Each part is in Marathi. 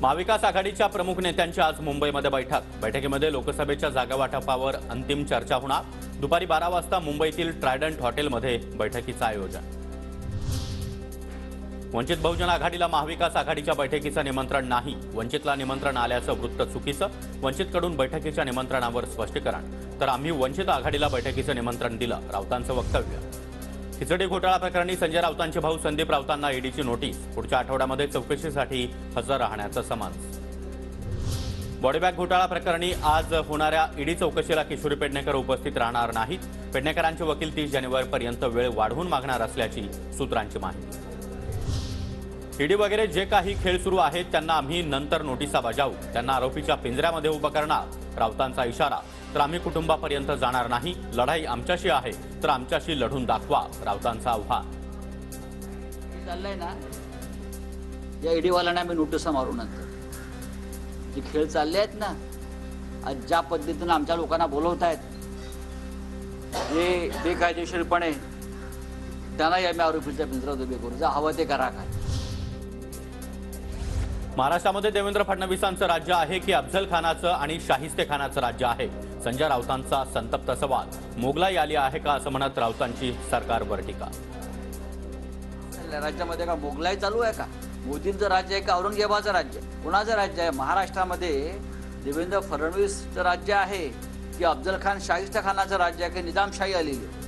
महाविकास आघाडीच्या प्रमुख नेत्यांची आज मुंबईमध्ये बैठकीमध्ये लोकसभेच्या जागावाटपावर अंतिम चर्चा होणार। दुपारी 12 वाजता मुंबईतील ट्रायडंट हॉटेलमध्ये बैठकीचं आयोजन। वंचित बहुजन आघाडीला महाविकास आघाडीच्या बैठकीचं निमंत्रण नाही। वंचितला निमंत्रण आल्याचं वृत्त चुकीचं। वंचितकडून बैठकीच्या निमंत्रणावर स्पष्टीकरण। तर आम्ही वंचित आघाडीला बैठकीचं निमंत्रण दिलं, राऊतांचं वक्तव्य। खिचडी घोटाळा प्रकरणी संजय राऊतांचे भाऊ संदीप राऊतांना ईडीची नोटीस। पुढच्या आठवड्यामध्ये चौकशीसाठी हजर राहण्याचं समन्स। बॉडीबॅग घोटाळा प्रकरणी आज होणाऱ्या ईडी चौकशीला किशोरी पेडणेकर उपस्थित राहणार नाहीत। पेडणेकरांचे वकील 30 जानेवारीपर्यंत वेळ वाढवून मागणार असल्याची सूत्रांची माहिती। ईडी वगैरे जे काही खेळ सुरू आहेत त्यांना आम्ही नंतर नोटिसा बजावू, त्यांना आरोपीच्या पिंजऱ्यामध्ये उभं करणार, राऊतांचा इशारा। तर आम्ही कुटुंबापर्यंत जाणार नाही, लढाई आमच्याशी आहे तर आमच्याशी लढून दाखवा, राऊतांचं आव्हान। चाललंय ना या ईडीवाल्यांना आम्ही नोटिसा मारू नंतर। जे खेळ चालले आहेत ना, आज ज्या पद्धतीनं आमच्या लोकांना बोलवत आहेत जे बेकायदेशीरपणे, त्यांनाही आम्ही आरोपीच्या पिंजऱ्यात उभे करू, जा हवं ते करा। काय महाराष्ट्रामध्ये देवेंद्र फडणवीसांचं राज्य आहे की अफजल खानाचं आणि शाहिस्ते खानाचं राज्य आहे? संजय राऊतांचा संतप्त सवाल। मोगलाई आली आहे का असं म्हणत राऊतांची सरकारवर टीका। राज्यामध्ये का मोगलाई चालू आहे का? मोदींचं राज्य आहे का औरंगजेबाचं राज्य? कुणाचं राज्य आहे? महाराष्ट्रामध्ये देवेंद्र फडणवीसचं राज्य आहे की अफजल खान शाहिस्ते खानाचं राज्य आहे की निजामशाही आलेली आहे?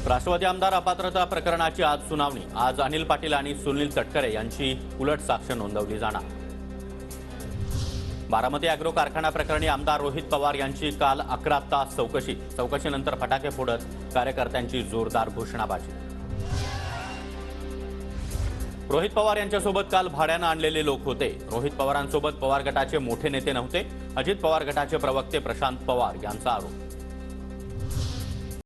राष्ट्रवादी आमदार अपात्रता प्रकरणाची आज सुनावणी। आज अनिल पाटील आणि सुनील तटकरे यांची उलट साक्ष नोंदवली जाणार। बारामती अॅग्रो कारखाना प्रकरणी आमदार रोहित पवार यांची काल 11 तास चौकशी। चौकशीनंतर फटाके फोडत कार्यकर्त्यांची जोरदार घोषणाबाजी। रोहित पवार यांच्यासोबत काल भाड्यानं आणलेले लोक होते। रोहित पवारांसोबत पवार गटाचे मोठे नेते नव्हते, अजित पवार गटाचे प्रवक्ते प्रशांत पवार यांचा आरोप।